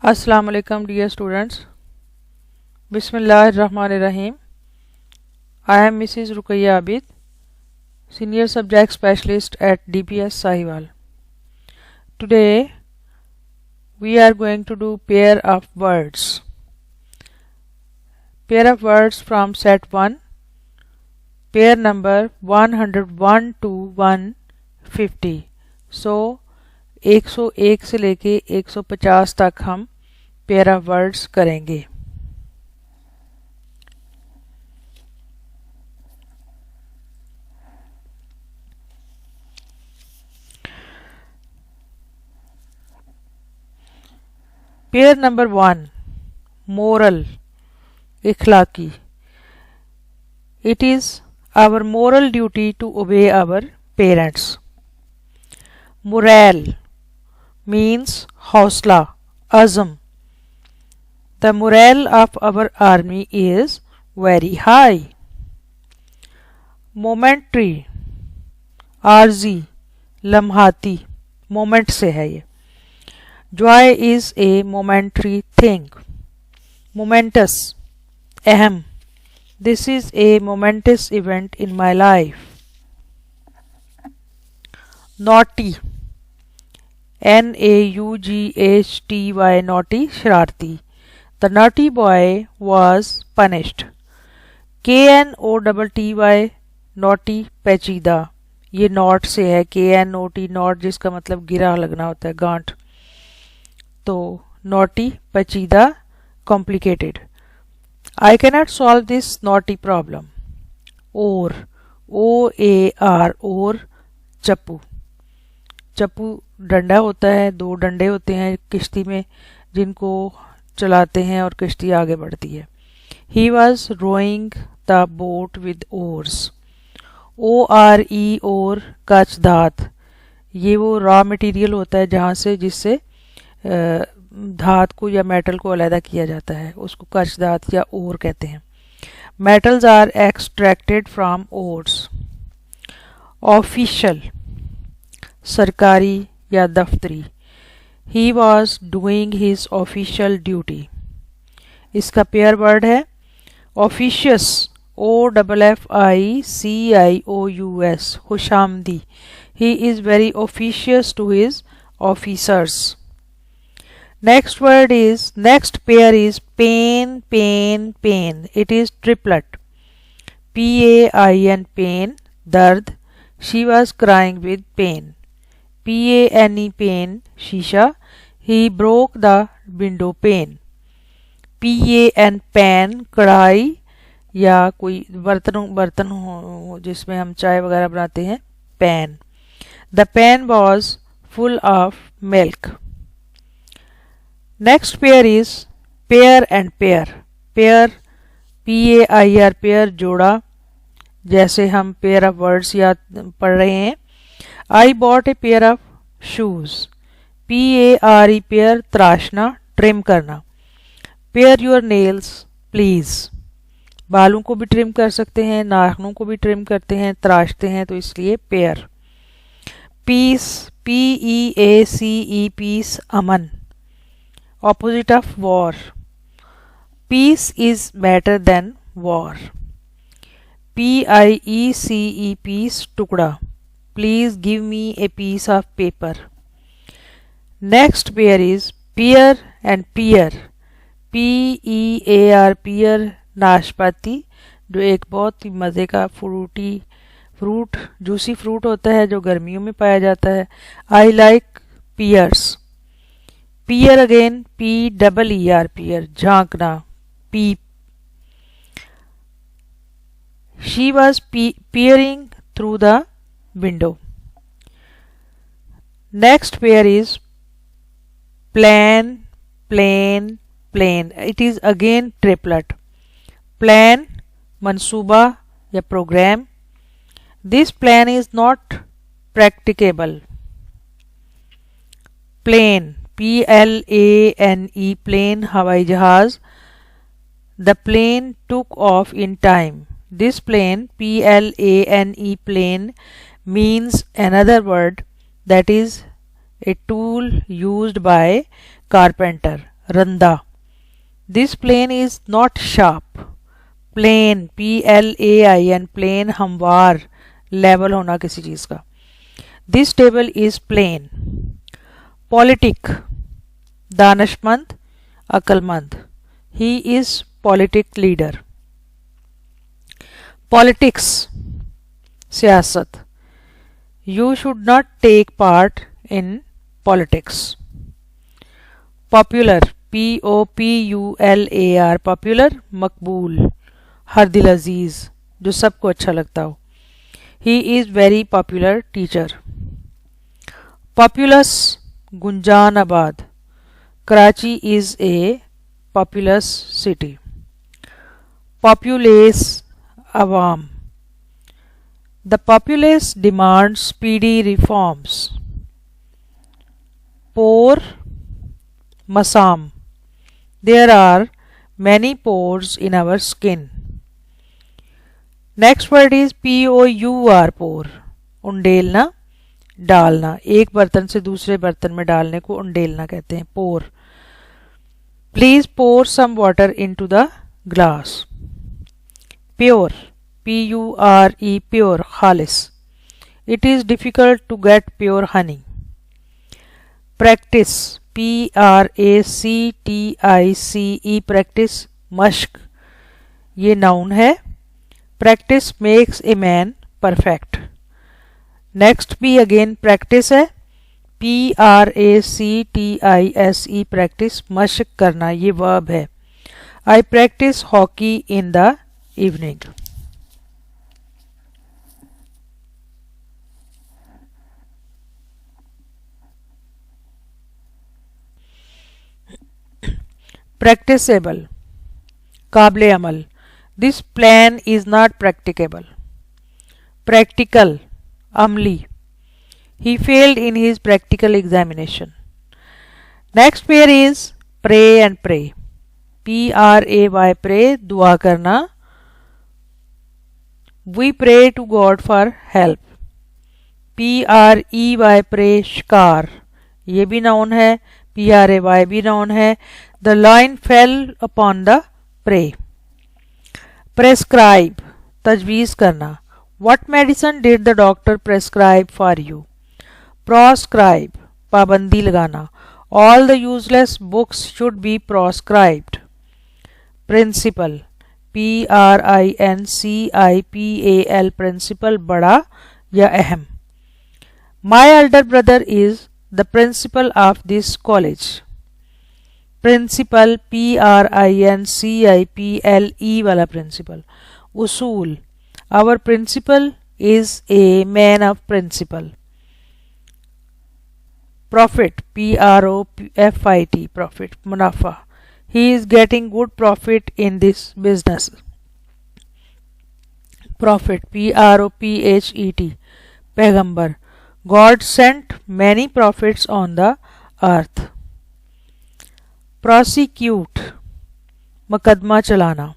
Assalamu alaikum dear students. Bismillahirrahmanirrahim. I am Mrs. Ruqayya Abid, Senior Subject Specialist at DPS Sahiwal. Today we are going to do pair of words. Pair of words from set 1, pair number 101 to 150. So 101 से लेके 150 तक हम pair of words करेंगे। Pair number 1, moral, इखलाकी। It is our moral duty to obey our parents. Moral means हौसला, azm. The morale of our army is very high. Momentary, आरजी, लम्हाती, moment से है ये। Joy is a momentary thing. Momentous, अहम. This is a momentous event in my life. Naughty, Naughty, naughty, शरारती. The naughty boy was punished. Knotty, naughty, पेचीदा। ये not से है, knot, नॉट जिसका मतलब गिरा लगना होता है, गांठ। तो naughty, पेचीदा, complicated. I cannot solve this naughty problem. Oar, OAR, oar, चप्पू। चप्पू डंडा होता है, दो डंडे होते हैं किश्ती में जिनको चलाते हैं और किश्ती आगे बढ़ती है। He was rowing the boat with oars. ORE, ओर, कच धात। ये वो रॉ मटेरियल होता है जहाँ से जिससे धात को या मेटल को अलग किया जाता है, उसको कच धात या ओर कहते हैं। Metals are extracted from ores. Official, सरकारी या दफ्तरी। He was doing his official duty. इसका पेयर वर्ड है officious, OFFICIOUS, खुशामदी। He is very officious to his officers. Next pair is pain, pain. It is triplet. PAIN, pain, dard. She was crying with pain. PANE, pain, शीशा। He broke the window pane. PAN, pan, कढ़ाई या कोई बर्तन हो जिसमें हम चाय वगैरह बनाते हैं, pan. The pan was full of milk. Next pair is pair and pair. Pair, PAIR, pair, जोड़ा। जैसे हम पेयर ऑफ वर्ड्स याद पढ़ रहे हैं। I bought a pair of shoes. PARE, pair, तराशना, ट्रिम करना। Pair your nails, please. बालों को भी ट्रिम कर सकते हैं, नाखूनों को भी ट्रिम करते हैं, तराशते हैं, तो इसलिए pair. Peace, PEACE, peace, Aman. Opposite of war. Peace is better than war. PIECE, peace, टुकड़ा। Please give me a piece of paper. Next pair is pear and pear. PEAR, pear, नाशपाती, जो एक बहुत ही मज़े का जूसी फ्रूट होता है जो गर्मियों में पाया जाता है। I like pears. Peer again, PEER, peer, झांकना, peep. She was peering through the window. Next pair is plan, plane, plane. It is again triplet. Plan, mansuba या program. This plan is not practicable. Plane, PLANE, plane, हवाई जहाज। The plane took off in time. This plane, PLANE, plane, means another word that is a tool used by carpenter. रंदा. This plane is not sharp. Plain PLAIN plain हमवार level होना किसी चीज का. This table is plain. Politic दानशमंद अक्लमंद. He is politic leader. Politics सियासत. You should not take part in politics. Popular POPULAR popular मकबूल हर दिल अजीज जो सबको अच्छा लगता हो. He is very popular teacher. Populous गुंजानाबाद. Karachi is a populous city. Populace अवाम. The populace demand speedy reforms. Pore मसाम. There are many pores in our skin. Next word is POUR pour. उंडेलना डालना. एक बर्तन से दूसरे बर्तन में डालने को उंडेलना कहते हैं. pour. Please pour some water into the glass. Pure PURE pure खालिस. It is difficult to get pure honey. Practice PRACTICE practice मश्क. ये नाउन है. Practice makes a man perfect. Next भी अगेन प्रैक्टिस है. PRACTISE प्रैक्टिस मश्क करना. ये verb है. I practise hockey in the evening. Practicable काबिले अमल. This plan is not practicable. Practical अमली. He failed in his practical examination. Next pair is pray and pray. PRAY pray दुआ करना. We pray to God for help. PREY pray शिकार. ये भी noun है. PRAY भी noun है. The lion fell upon the prey. Prescribe तजवीज़ करना. What medicine did the doctor prescribe for you? Proscribe पाबंदी लगाना. All the useless books should be proscribed. Principal PRINCIPAL principal बड़ा या अहम. My elder brother is the principal of this college. Principle PRINCIPLE वाला principle. उसूल our principal is a man of principle. Profit PROFIT profit मुनाफा. He is getting good profit in this business. Prophet PROPHET पैगंबर. God sent many prophets on the earth. Prosecute मुकदमा चलाना.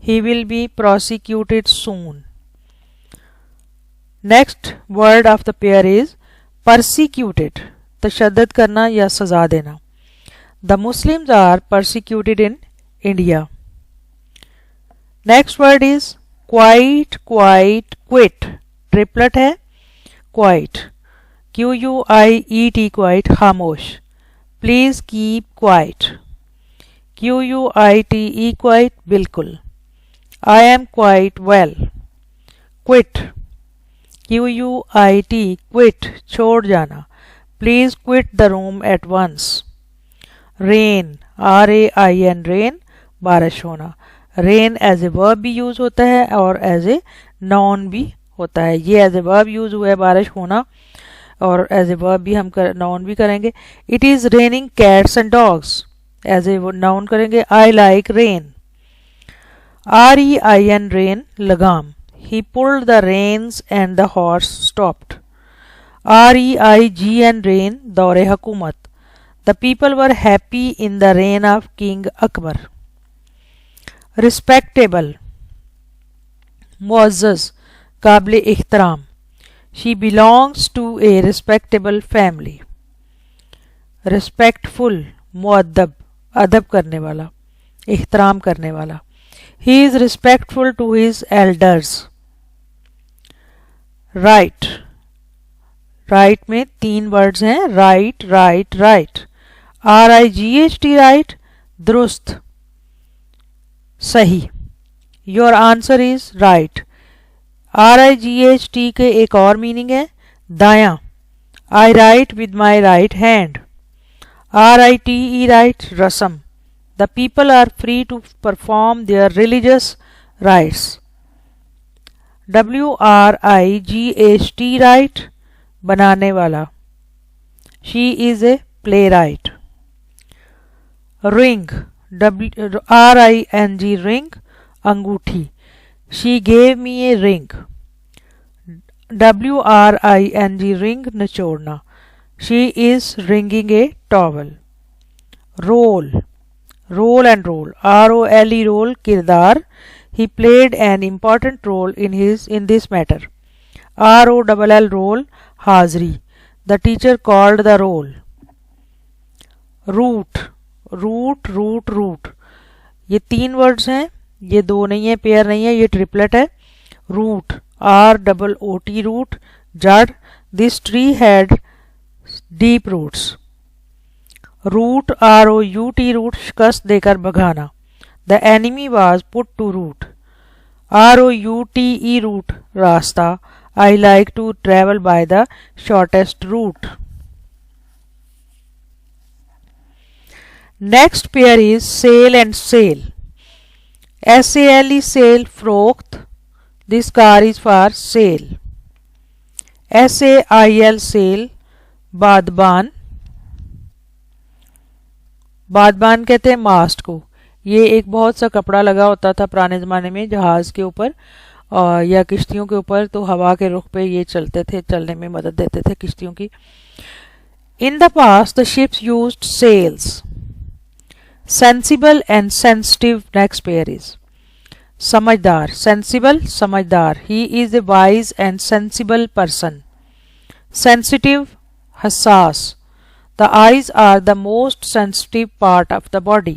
He will be prosecuted soon. Next word of the pair is persecuted तशद्दद करना या सजा देना. The Muslims are persecuted in India. Next word is quite quit. Triplet है. Quite QUIET quite खामोश. Please keep quiet. QUITE quite बिल्कुल. I am quite well. Quit QUIT quit छोड़ जाना. Please quit the room at once. Rain RAIN rain बारिश होना. Rain as a verb भी use होता है और as a noun भी होता है. ये as a verb यूज हुआ है बारिश होना और एज ए वर्ब भी हम नाउन भी करेंगे. It is raining cats and dogs. As a noun करेंगे. I like rain. REIN rain लगाम. ही pulled the rains and the horse stopped. REIGN rain दौरे हुकूमत. The people were happy in the rain of king Akbar. Respectable मुअज़्ज़ज़ काबिल इख्तराम. She belongs to a respectable family. Respectful मुअद्दब अदब करने वाला, एहतराम करने वाला। He is respectful to his elders. Right, right में 3 वर्ड्स हैं, right rite wright. RIGHT right, दुरुस्त, सही। Your answer is right. RIGHT के एक और मीनिंग है दायां, I write with my right hand. RITE rite, रस्म, the people are free to perform their religious rites. WRIGHT wright, बनाने वाला, she is a playwright. Ring, RING ring, अंगूठी, she gave me a ring. WRING wring, निचोड़ना, she is wringing a towel. Role, roll and roll, ROLE role, किरदार, he played an important role in this matter। ROLL roll, हाजिरी, the teacher called the roll। Root, root root root, ये 3 words हैं, ये 2 नहीं है, pair नहीं है, ये ट्रिपलेट है। रूट, ROOT रूट, जड़, this tree had deep roots. Rout, ROUT rout, शिकस्त देकर भगाना, the enemy was put to rout. ROUTE route, रास्ता, I like to travel by the shortest route. Next pair is sale and sail. SALE sale, फरोख्त, this car is for sale. SAIL sail, बादबान, बादबान कहते हैं मास्ट को। ये एक बहुत सा कपड़ा लगा होता था पुराने ज़माने में जहाज़ के ऊपर या किश्तियों के ऊपर, तो हवा के रुख पे ये चलते थे, चलने में मदद देते थे किश्तियों की। In the past the ships used sails. Sensible and sensitive, next pair is समझदार, सेंसिबल, समझदार, he is a wise and sensible person. Sensitive, हसास, the eyes are the most sensitive part of the body।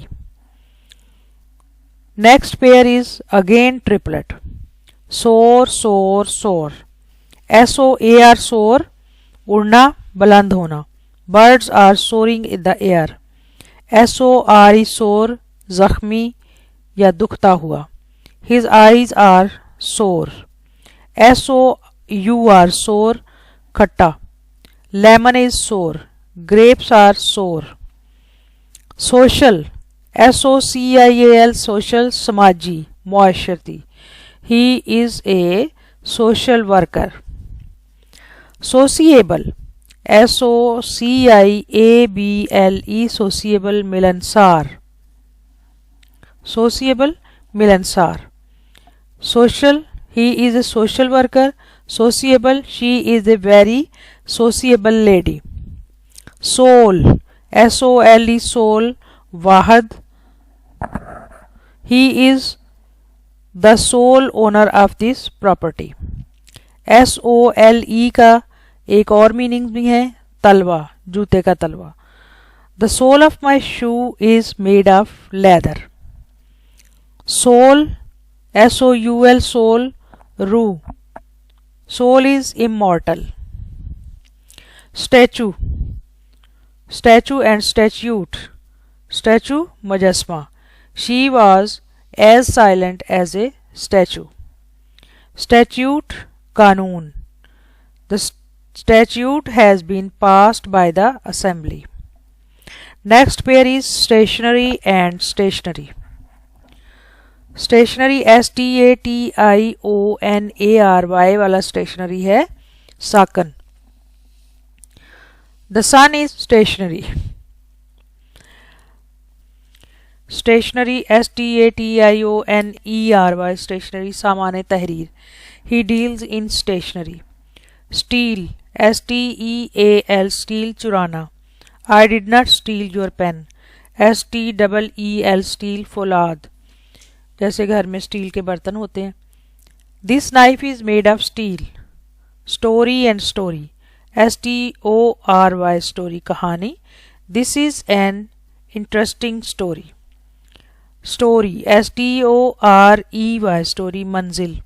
Next pair is again triplet, soar, soar, soar, SOAR soar, उड़ना, बुलंद होना, birds are soaring in the air। SORE soar, जख्मी या दुखता हुआ, his eyes are sore। SOUR soar, खट्टा, lemon is sour, grapes are sour। social, SOCIAL social, समाजी, मुआशरती, he is a social worker। sociable, SOCIABLE sociable, मिलनसार, sociable, मिलनसार। social, he is a social worker। sociable, she is a very sociable lady। soul, SOLE soul, वाहद, he is the sole owner of this property। SOLE का एक और meaning भी है, तलवा, जूते का तलवा। the sole of my shoe is made of leather। soul, SOUL soul, रूह, soul is immortal। statue, statue and statute, statue, मुजस्मा, she was as silent as a statue। statute, कानून, the statute has been passed by the assembly। next pair is stationary and stationary। stationary, STATIONARY वाला stationary है साकन। the sun is stationary। stationary, STATIONERY stationary, सामान तहरीर, he deals in stationery। steal, STEAL steal, चुराना, I did not steal your pen। STEEL steal, फौलाद, जैसे घर में steel के बर्तन होते हैं। this knife is made of steel। story and story, STORY story, कहानी, this is an interesting story. Story, S-T-O-R-E-Y, story, manzil.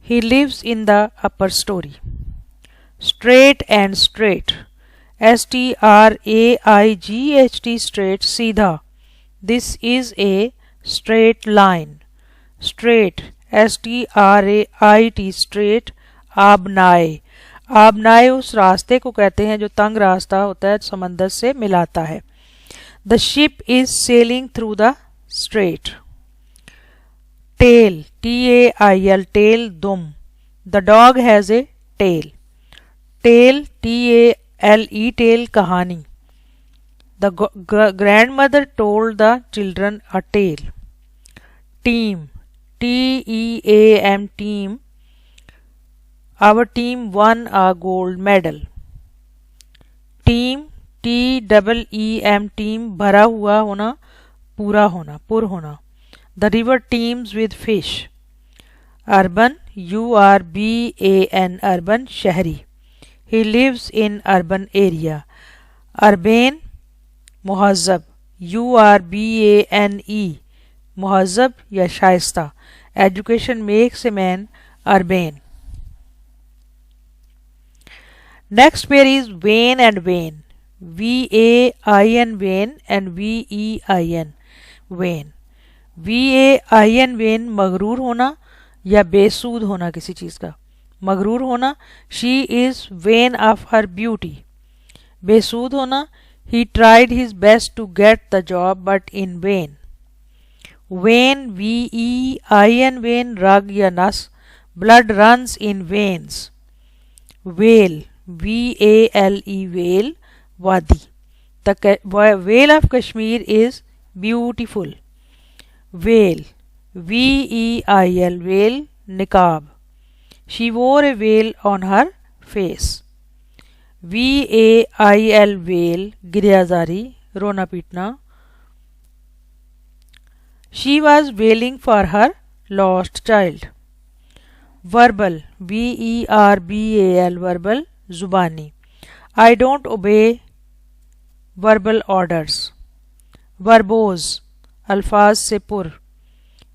He lives in the upper story. Straight and straight, S-T-R-A-I-G-H-T, straight, सीधा. This is a straight line. Straight, S-T-R-A-I-T, straight. आबनाए, आबनाए उस रास्ते को कहते हैं जो तंग रास्ता होता है, समंदर से मिलाता है. The ship is sailing through the strait. Tail, T-A-I-L, tail, दुम. The dog has a tail. Tail, T-A-L-E, tail, कहानी. The grandmother told the children a tale. Team, T-E-A-M, team. Our team won a gold medal. Team, T-E-E-M, team, भरा हुआ होना, पूरा होना, पुर होना. The river teems with fish. Urban, U-R-B-A-N, urban, शहरी. He lives in urban area. Urbane, मुहज़्ज़ब, U-R-B-A-N-E, मुहज़्ज़ब या Shaista. Education makes a man urbane. Next pair is vain and vain. V-A-I-N, vain, and V-E-I-N, vain. V-A-I-N, vain, मगरूर होना या बेसूद होना किसी चीज़ का. मगरूर होना, she is vain of her beauty. बेसूद होना, he tried his best to get the job but in vain. Vein, V-E-I-N, vein, rag या नस. Blood runs in veins. Vale, V-A-L-E, vale, wadi. The Vale of Kashmir is beautiful. Veil, V-E-I-L, veil, niqab. She wore a veil on her face. V-A-I-L, veil, गिरियाजारी, रोना पीटना. She was wailing for her lost child. Verbal, V-E-R-B-A-L, verbal, जुबानी. I don't obey verbal orders. Verbose, अल्फाज से पुर.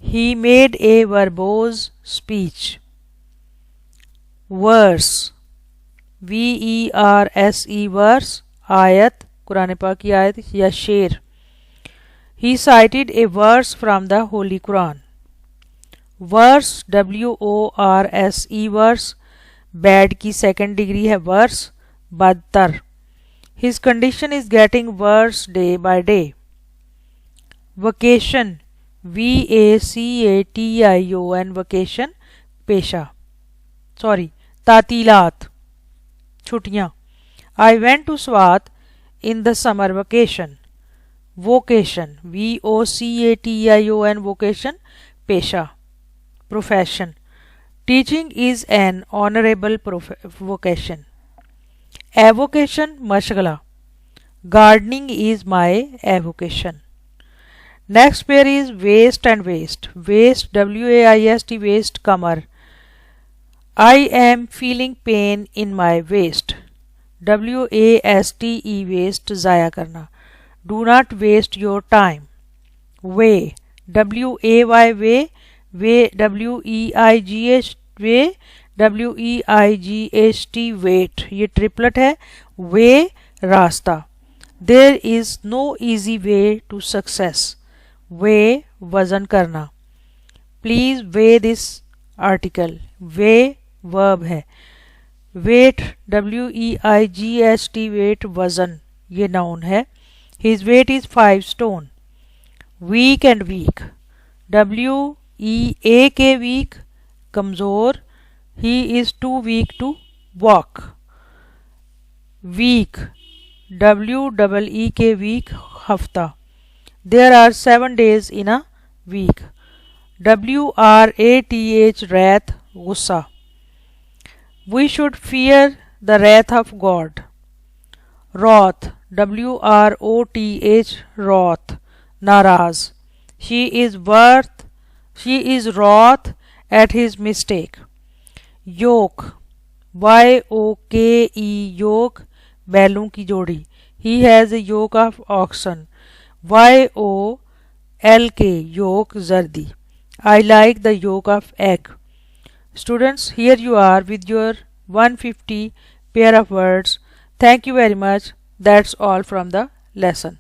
He made a verbose speech. Verse, V-E-R-S-E, verse, आयत, कुरान पाक की आयत या शेर. He cited a verse from the Holy Quran. Verse, W-O-R-S-E, verse, bad की सेकेंड डिग्री है वर्स, बदतर. His condition is getting worse day by day. Vacation, V-A-C-A-T-I-O-N, vacation, पेशा. Sorry, तातीलात, छुट्टियाँ. I went to Swat in the summer vacation. Vocation, V-O-C-A-T-I-O-N, vocation, पेशा, profession. Teaching is an honorable vocation. Avocation, mashgala. Gardening is my avocation. Next pair is waist and waist. Waist, W-A-I-S-T, waist, kamar. I am feeling pain in my waist. W-A-S-T-E, waist, ज़ाया करना. Do not waste your time. Weigh, W-A-Y, weigh, weigh, W-E-I-G-H, weigh, W-E-I-G-H-T, weight. ये triplet है. Way, रास्ता. There is no easy way to success. Weigh, वजन करना. Please weigh this article. Weigh, verb है. Weight, W-E-I-G-H-T, weight, वजन, ये noun है. His weight is 5 stone. Weak and weak, W-E-A-K, weak, कमज़ोर. He is too weak to walk. Week, W-E-E-K, week, हफ्ता. There are 7 days in a week. W-R-A-T-H, wrath, गुस्सा. We should fear the wrath of God. Wrath, W-R-O-T-H, wrath, नाराज. She is wroth at his mistake. Yoke, Y-O-K-E, yoke, बैलों की जोड़ी. He has a yoke of oxen. YOLK, yoke zardi. I like the yolk of egg. Students, here you are with your 150 pair of words. Thank you very much. That's all from the lesson.